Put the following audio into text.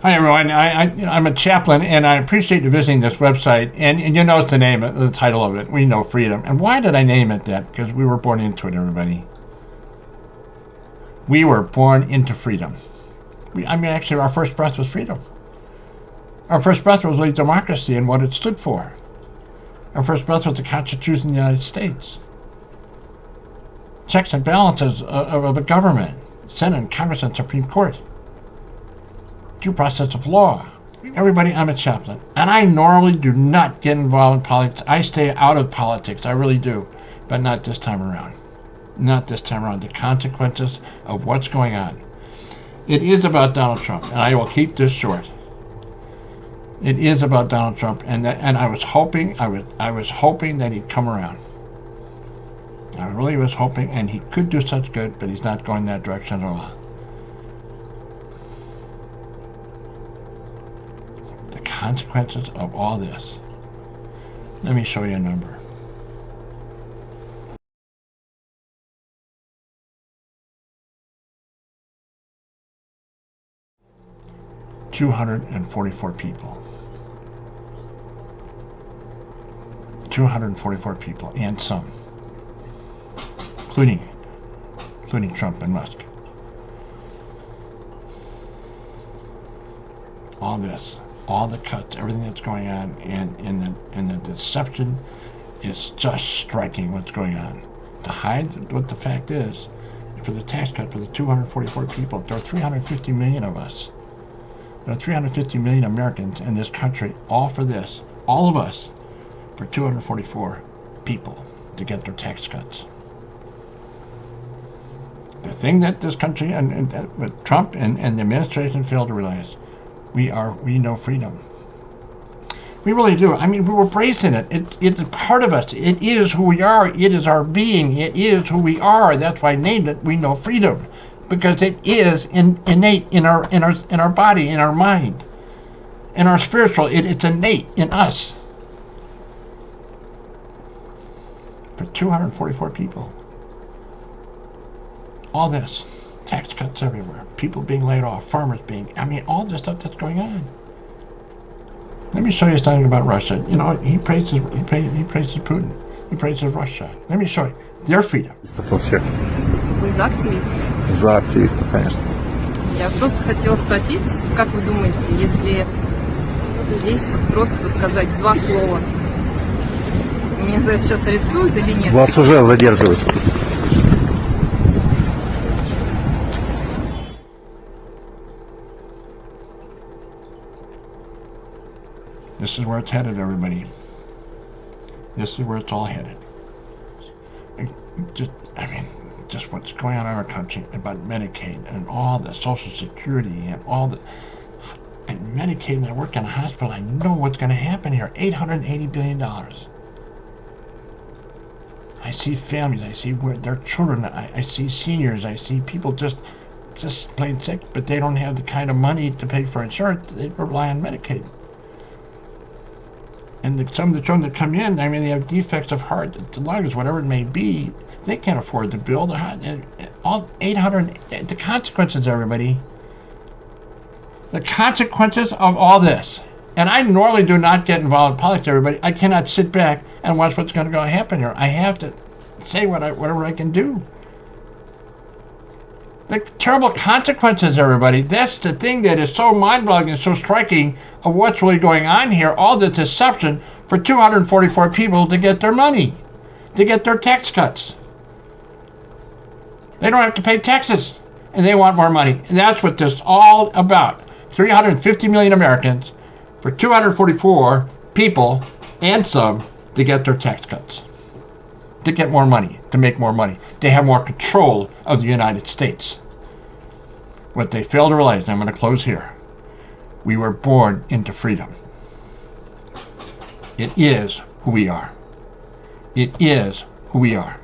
Hi everyone. I'm a chaplain, and I appreciate you visiting this website. And you know it's the name, the title of it. We know freedom. And why did I name it that? Because we were born into it, everybody. We were born into freedom. Actually, our first breath was freedom. Our first breath was really democracy and what it stood for. Our first breath was the Constitution of the United States. Checks and balances of a government, Senate, Congress, and Supreme Court. Due process of law. Everybody, I'm a chaplain, and I normally do not get involved in politics. I stay out of politics, I really do, but not this time around. Not this time around. The consequences of what's going on. It is about Donald Trump, and I will keep this short. It is about Donald Trump, and I was hoping that he'd come around. I really was hoping, and he could do such good, but he's not going that direction at all. The consequences of all this. Let me show you a number. $244 people. 244 people, and some, including Trump and Musk. All this, all the cuts, everything that's going on, and the deception is just striking what's going on. To hide what the fact is, for the tax cut for the 244 people, there are 350 million of us. There are 350 million Americans in this country, all for this, all of us, for 244 people to get their tax cuts. The thing that this country and with Trump and the administration failed to realize, we know freedom. We really do. I mean, we're bracing it. It's a part of us. It is who we are. It is our being. It is who we are. That's why I named it We Know Freedom, because it is innate in our body, in our mind, in our spiritual. It's innate in us. For 244 people. All this, tax cuts everywhere, people being laid off, farmers being, all this stuff that's going on. Let me show you something about Russia. You know, he praises Putin. He praises Russia. Let me show you their freedom. Вообще. Вы за активиста? За активистов, конечно. Я просто хотела спросить, как вы думаете, если здесь вот просто сказать два слова, меня за это сейчас арестуют или нет? Вас уже задерживают. This is where it's headed, everybody. This is where it's all headed. Just what's going on in our country about Medicaid and all the Social Security and all the... And Medicaid, and I work in a hospital, I know what's going to happen here. $880 billion. I see families, I see where their children, I see seniors, I see people just plain sick, but they don't have the kind of money to pay for insurance. They rely on Medicaid. And some of the children that come in, they have defects of heart, the lungs, whatever it may be. They can't afford the bill. All 800, the consequences, everybody. The consequences of all this. And I normally do not get involved in politics, everybody. I cannot sit back and watch what's going to happen here. I have to say whatever I can do. The terrible consequences, everybody. That's the thing that is so mind-boggling and so striking of what's really going on here. All this deception for 244 people to get their money, to get their tax cuts. They don't have to pay taxes, and they want more money. And that's what this is all about. 350 million Americans for 244 people and some to get their tax cuts, to get more money, to make more money, to have more control of the United States. What they fail to realize, and I'm going to close here, we were born into freedom. It is who we are. It is who we are.